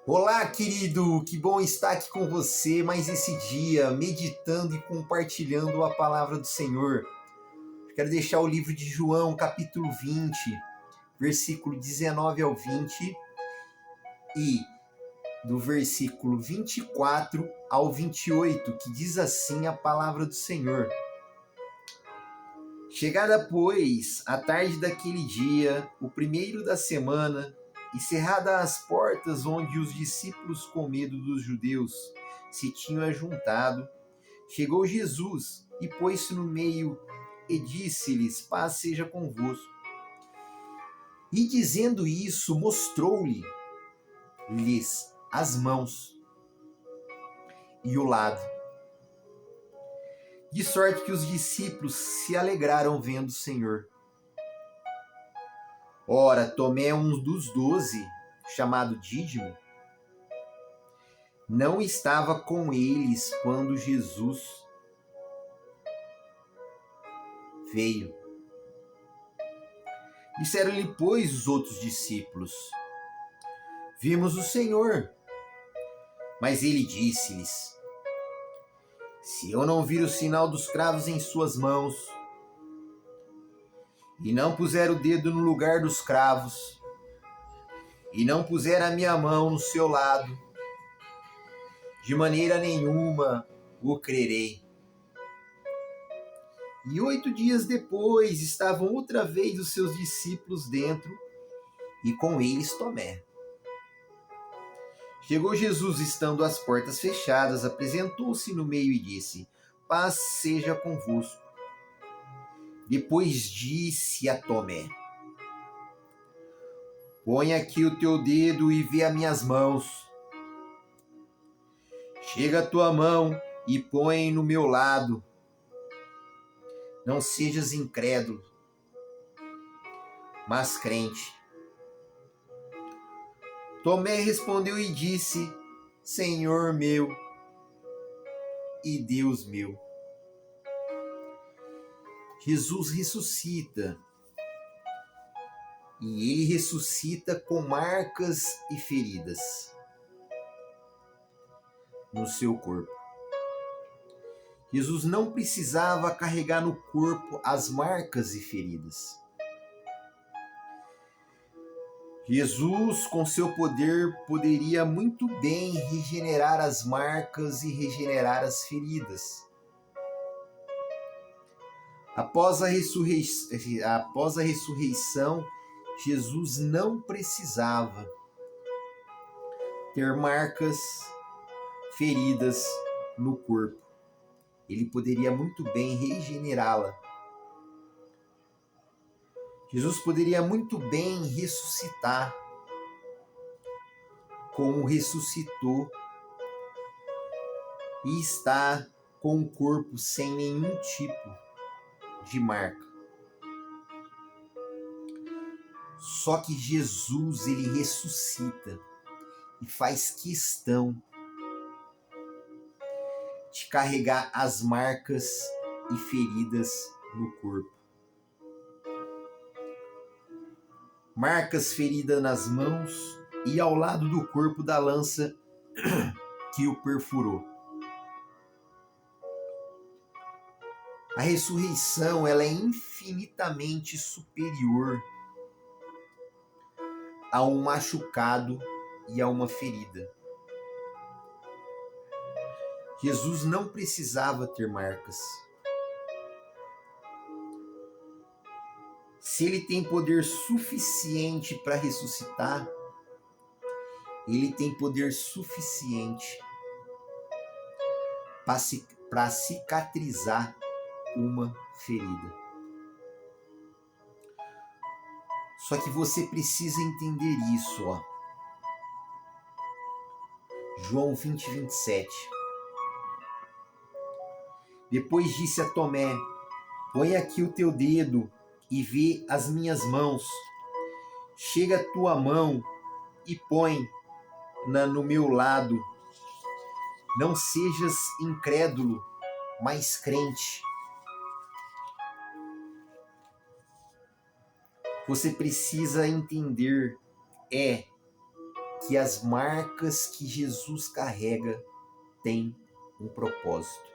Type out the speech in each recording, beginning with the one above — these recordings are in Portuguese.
Olá, querido! Que bom estar aqui com você mais esse dia, meditando e compartilhando a palavra do Senhor. Quero deixar o livro de João, capítulo 20, versículo 19 ao 20 e do versículo 24 ao 28, que diz assim a palavra do Senhor. Chegada, pois, a tarde daquele dia, o primeiro da semana, e cerradas as portas onde os discípulos, com medo dos judeus, se tinham ajuntado, chegou Jesus e pôs-se no meio e disse-lhes: Paz seja convosco. E dizendo isso, mostrou-lhes as mãos e o lado. De sorte que os discípulos se alegraram vendo o Senhor. Ora, Tomé, um dos 12, chamado Dídimo, não estava com eles quando Jesus veio. Disseram-lhe, pois, os outros discípulos: Vimos o Senhor. Mas ele disse-lhes: Se eu não vir o sinal dos cravos em suas mãos, e não puser o dedo no lugar dos cravos, e não puser a minha mão no seu lado, de maneira nenhuma o crerei. E 8 dias depois estavam outra vez os seus discípulos dentro, e com eles Tomé. Chegou Jesus, estando as portas fechadas, apresentou-se no meio e disse: Paz seja convosco. Depois disse a Tomé: Põe aqui o teu dedo e vê as minhas mãos. Chega a tua mão e põe no meu lado. Não sejas incrédulo, mas crente. Tomé respondeu e disse: Senhor meu e Deus meu. Jesus ressuscita. E ele ressuscita com marcas e feridas no seu corpo. Jesus não precisava carregar no corpo as marcas e feridas. Jesus, com seu poder, poderia muito bem regenerar as marcas e regenerar as feridas. Após a ressurreição, Jesus não precisava ter marcas, feridas no corpo. Ele poderia muito bem regenerá-la. Jesus poderia muito bem ressuscitar, como ressuscitou, e está com o corpo sem nenhum tipo de marca. Só que Jesus, ele ressuscita e faz questão de carregar as marcas e feridas no corpo. Marcas feridas nas mãos e ao lado do corpo da lança que o perfurou. A ressurreição, ela é infinitamente superior a um machucado e a uma ferida. Jesus não precisava ter marcas. Se ele tem poder suficiente para ressuscitar, ele tem poder suficiente para cicatrizar uma ferida. Só que você precisa entender isso, ó. João 20, 27. Depois disse a Tomé: Põe aqui o teu dedo e vê as minhas mãos. Chega a tua mão e põe-na no meu lado. Não sejas incrédulo, mas crente. Você precisa entender que as marcas que Jesus carrega têm um propósito.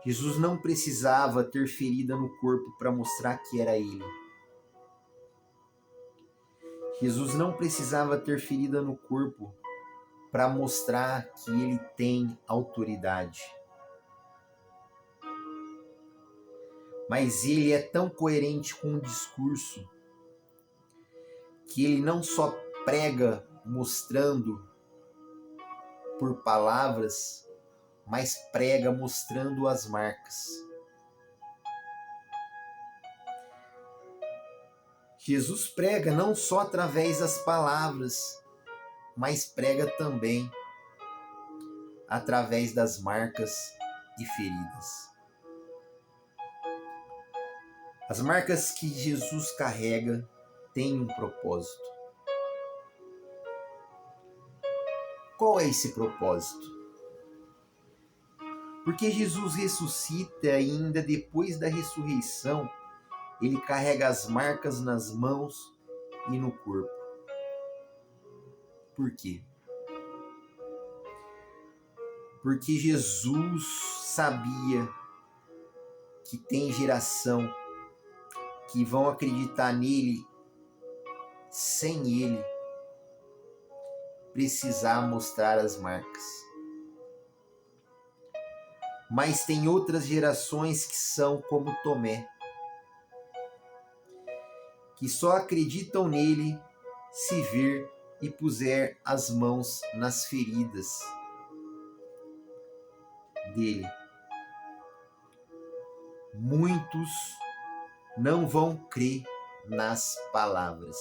Jesus não precisava ter ferida no corpo para mostrar que era ele. Jesus não precisava ter ferida no corpo para mostrar que ele tem autoridade. Mas ele é tão coerente com o discurso que ele não só prega mostrando por palavras, mas prega mostrando as marcas. Jesus prega não só através das palavras, mas prega também através das marcas e feridas. As marcas que Jesus carrega têm um propósito. Qual é esse propósito? Porque Jesus ressuscita e ainda depois da ressurreição, ele carrega as marcas nas mãos e no corpo. Por quê? Porque Jesus sabia que tem geração que vão acreditar nele sem ele precisar mostrar as marcas. Mas tem outras gerações que são como Tomé, que só acreditam nele se vir e puser as mãos nas feridas dele. Muitos não vão crer nas palavras,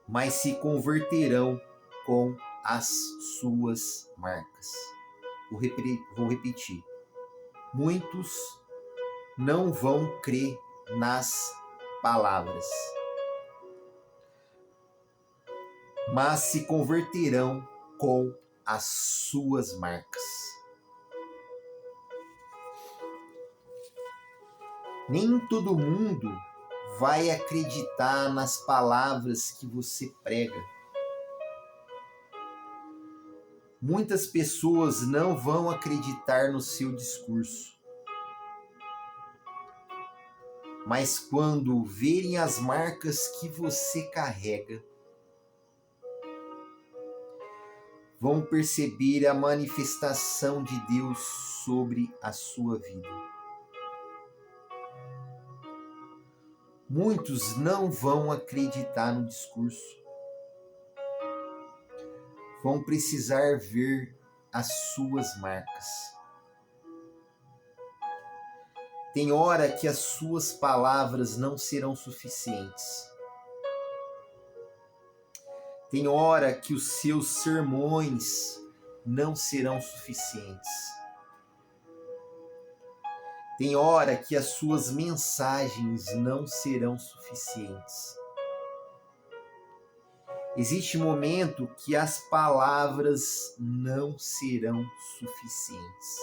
mas se converterão com as suas marcas. Vou repetir. Muitos não vão crer nas palavras, mas se converterão com as suas marcas. Nem todo mundo vai acreditar nas palavras que você prega. Muitas pessoas não vão acreditar no seu discurso. Mas quando verem as marcas que você carrega, vão perceber a manifestação de Deus sobre a sua vida. Muitos não vão acreditar no discurso. Vão precisar ver as suas marcas. Tem hora que as suas palavras não serão suficientes. Tem hora que os seus sermões não serão suficientes. Tem hora que as suas mensagens não serão suficientes. Existe momento que as palavras não serão suficientes.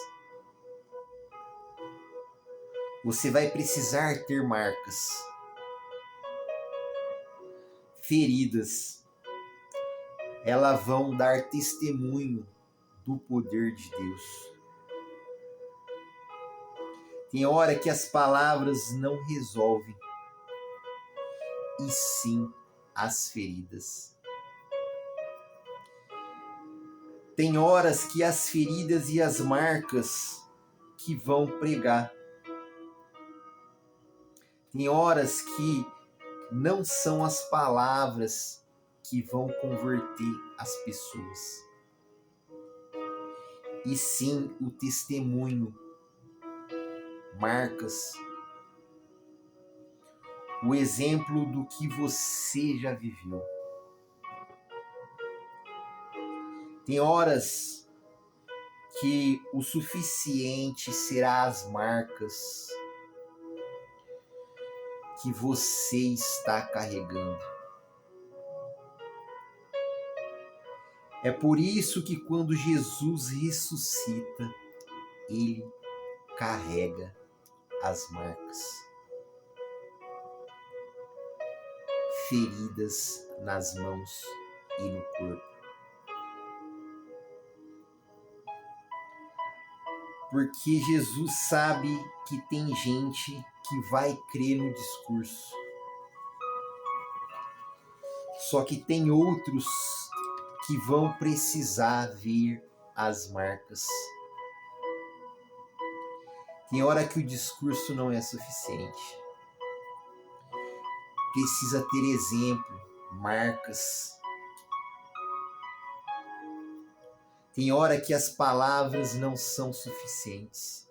Você vai precisar ter marcas, feridas. Elas vão dar testemunho do poder de Deus. Tem hora que as palavras não resolvem, e sim as feridas. Tem horas que as feridas e as marcas que vão pregar. Tem horas que não são as palavras que vão converter as pessoas, e sim o testemunho, marcas, o exemplo do que você já viveu. Tem horas que o suficiente será as marcas que você está carregando. É por isso que quando Jesus ressuscita, ele carrega as marcas. feridas nas mãos e no corpo. Porque Jesus sabe que tem gente que vai crer no discurso. Só que tem outros que vão precisar ver as marcas. Tem hora que o discurso não é suficiente. Precisa ter exemplo, marcas. Tem hora que as palavras não são suficientes.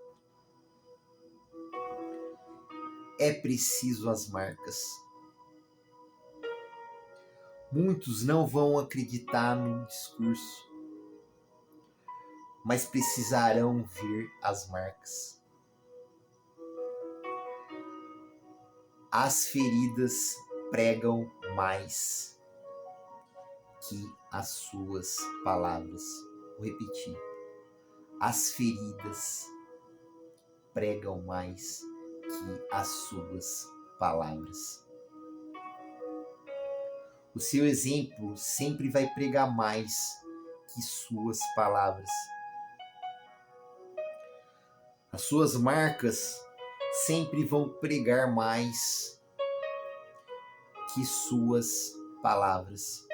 É preciso as marcas. Muitos não vão acreditar no discurso, mas precisarão ver as marcas. As feridas pregam mais que as suas palavras. Vou repetir. As feridas pregam mais que as suas palavras. O seu exemplo sempre vai pregar mais que suas palavras. As suas marcas sempre vão pregar mais que suas palavras.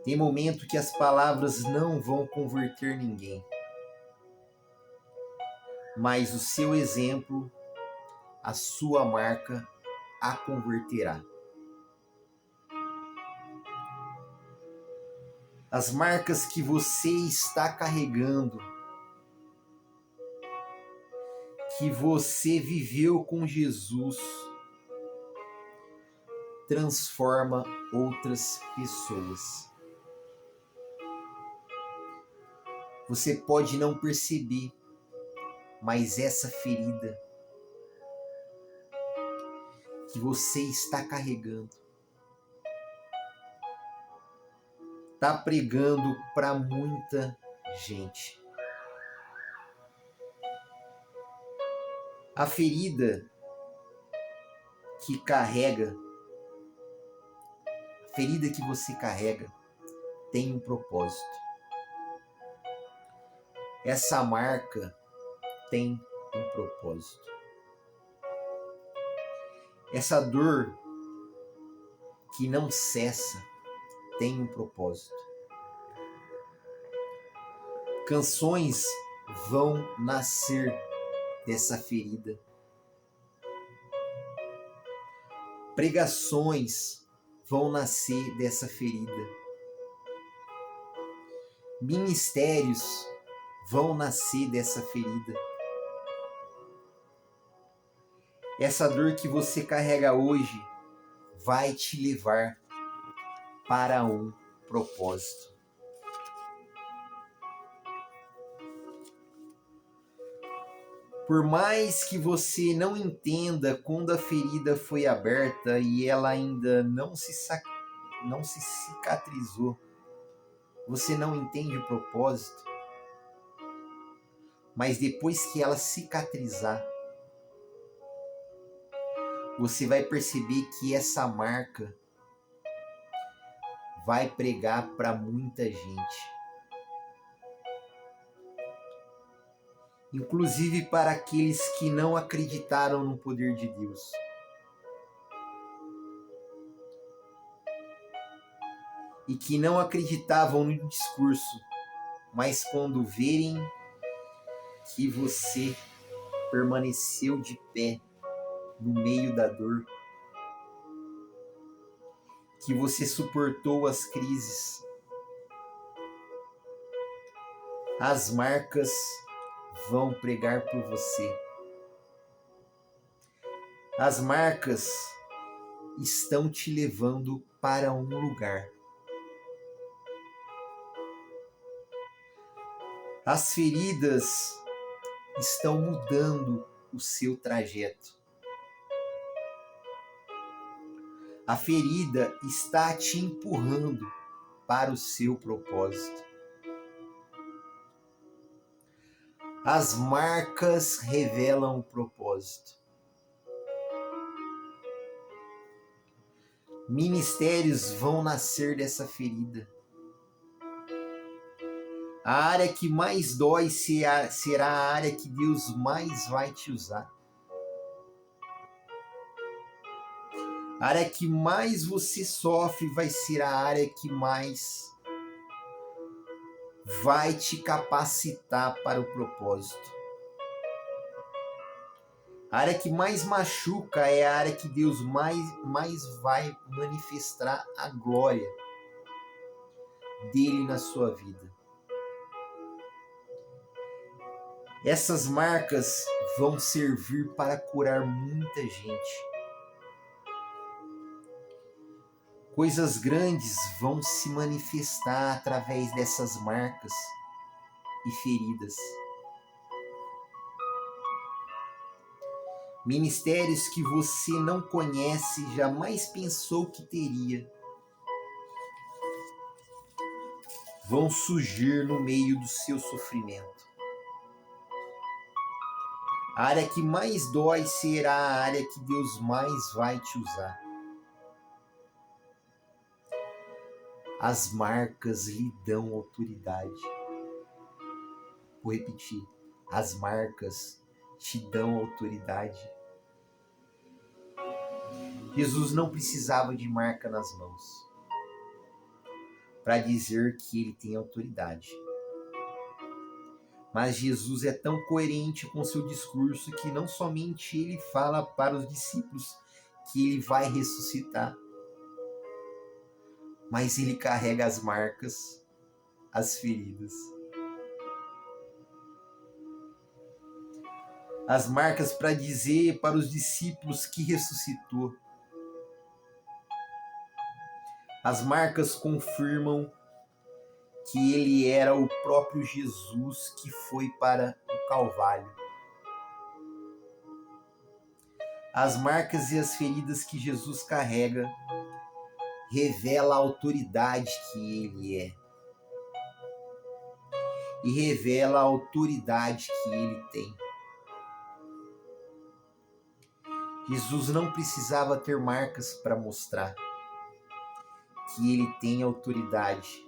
Tem momento que as palavras não vão converter ninguém, mas o seu exemplo, a sua marca, a converterá. As marcas que você está carregando, que você viveu com Jesus, transforma outras pessoas. Você pode não perceber, mas essa ferida que você está carregando está pregando para muita gente. A ferida que carrega, a ferida que você carrega tem um propósito. Essa marca tem um propósito. Essa dor que não cessa tem um propósito. Canções vão nascer dessa ferida. Pregações vão nascer dessa ferida. Ministérios vão nascer dessa ferida. Essa dor que você carrega hoje vai te levar para um propósito. Por mais que você não entenda quando a ferida foi aberta e ela ainda não se cicatrizou, você não entende o propósito, mas depois que ela cicatrizar, você vai perceber que essa marca vai pregar para muita gente. Inclusive para aqueles que não acreditaram no poder de Deus. E que não acreditavam no discurso, mas quando verem que você permaneceu de pé no meio da dor, que você suportou as crises, as marcas vão pregar por você. As marcas estão te levando para um lugar. As feridas estão mudando o seu trajeto. A ferida está te empurrando para o seu propósito. As marcas revelam o propósito. Ministérios vão nascer dessa ferida. A área que mais dói será a área que Deus mais vai te usar. A área que mais você sofre vai ser a área que mais vai te capacitar para o propósito. A área que mais machuca é a área que Deus mais vai manifestar a glória dele na sua vida. Essas marcas vão servir para curar muita gente. Coisas grandes vão se manifestar através dessas marcas e feridas. Ministérios que você não conhece, jamais pensou que teria, vão surgir no meio do seu sofrimento. A área que mais dói será a área que Deus mais vai te usar. As marcas lhe dão autoridade. Vou repetir. As marcas te dão autoridade. Jesus não precisava de marca nas mãos para dizer que ele tem autoridade. Mas Jesus é tão coerente com seu discurso que não somente ele fala para os discípulos que ele vai ressuscitar, mas ele carrega as marcas, as feridas. As marcas para dizer para os discípulos que ressuscitou. As marcas confirmam que ele era o próprio Jesus que foi para o Calvário. As marcas e as feridas que Jesus carrega revela a autoridade que ele é. E revela a autoridade que ele tem. Jesus não precisava ter marcas para mostrar que ele tem autoridade.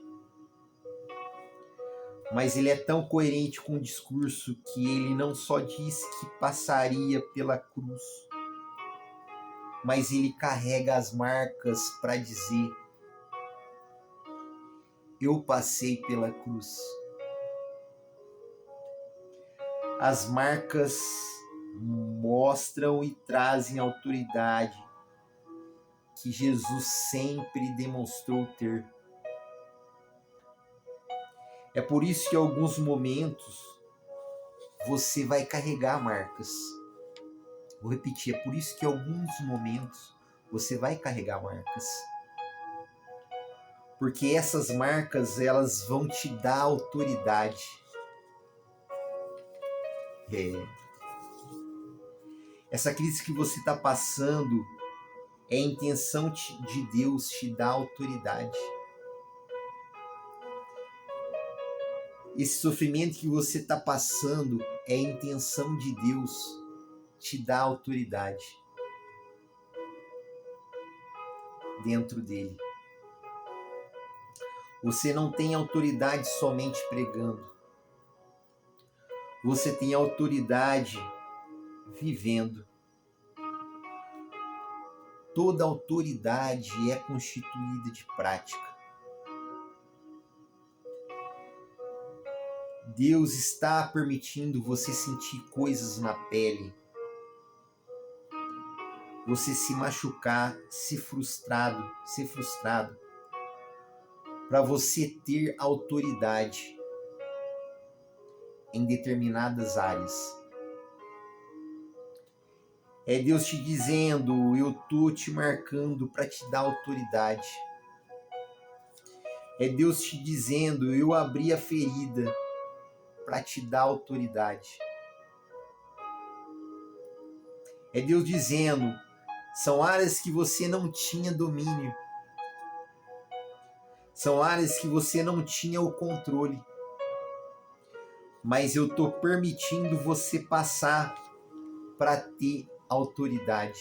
Mas ele é tão coerente com o discurso que ele não só diz que passaria pela cruz, mas ele carrega as marcas para dizer: eu passei pela cruz. As marcas mostram e trazem autoridade que Jesus sempre demonstrou ter. É por isso que em alguns momentos você vai carregar marcas. Vou repetir, é por isso que em alguns momentos você vai carregar marcas. Porque essas marcas, elas vão te dar autoridade. Essa crise que você está passando é a intenção de Deus te dar autoridade. Esse sofrimento que você está passando é a intenção de Deus te dar autoridade dentro dele. Você não tem autoridade somente pregando. Você tem autoridade vivendo. Toda autoridade é constituída de prática. Deus está permitindo você sentir coisas na pele, você se machucar, ser frustrado, para você ter autoridade em determinadas áreas. É Deus te dizendo: eu tô te marcando para te dar autoridade. É Deus te dizendo: eu abri a ferida para te dar autoridade. É Deus dizendo: são áreas que você não tinha domínio. São áreas que você não tinha o controle. Mas eu estou permitindo você passar para ter autoridade.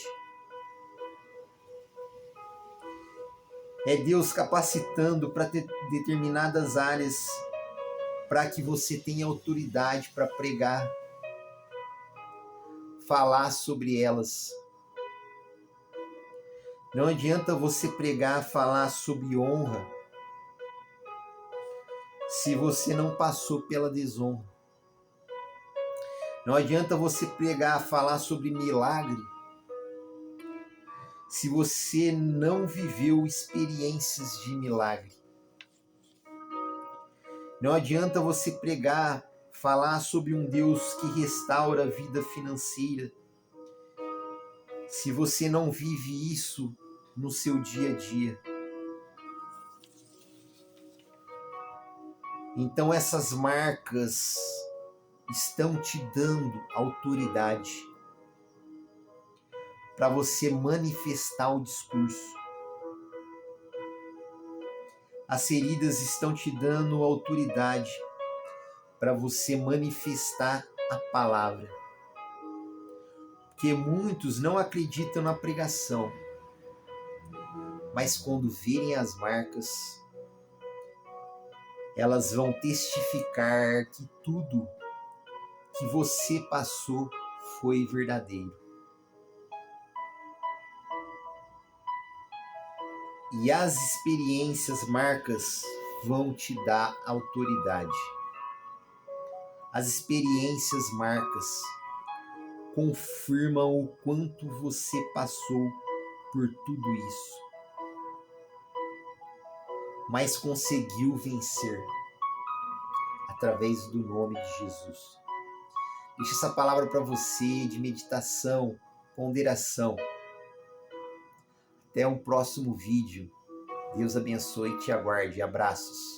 É Deus capacitando para determinadas áreas, para que você tenha autoridade para pregar, falar sobre elas. Não adianta você pregar, falar sobre honra, se você não passou pela desonra. Não adianta você pregar, falar sobre milagre, se você não viveu experiências de milagre. Não adianta você pregar, falar sobre um Deus que restaura a vida financeira, se você não vive isso no seu dia a dia. Então essas marcas estão te dando autoridade para você manifestar o discurso. As feridas estão te dando autoridade para você manifestar a palavra. Porque muitos não acreditam na pregação, mas quando virem as marcas, elas vão testificar que tudo que você passou foi verdadeiro. E as experiências, marcas, vão te dar autoridade. As experiências, marcas, confirmam o quanto você passou por tudo isso, mas conseguiu vencer através do nome de Jesus. Deixa essa palavra para você de meditação, ponderação. Até um próximo vídeo. Deus abençoe e te aguarde. Abraços.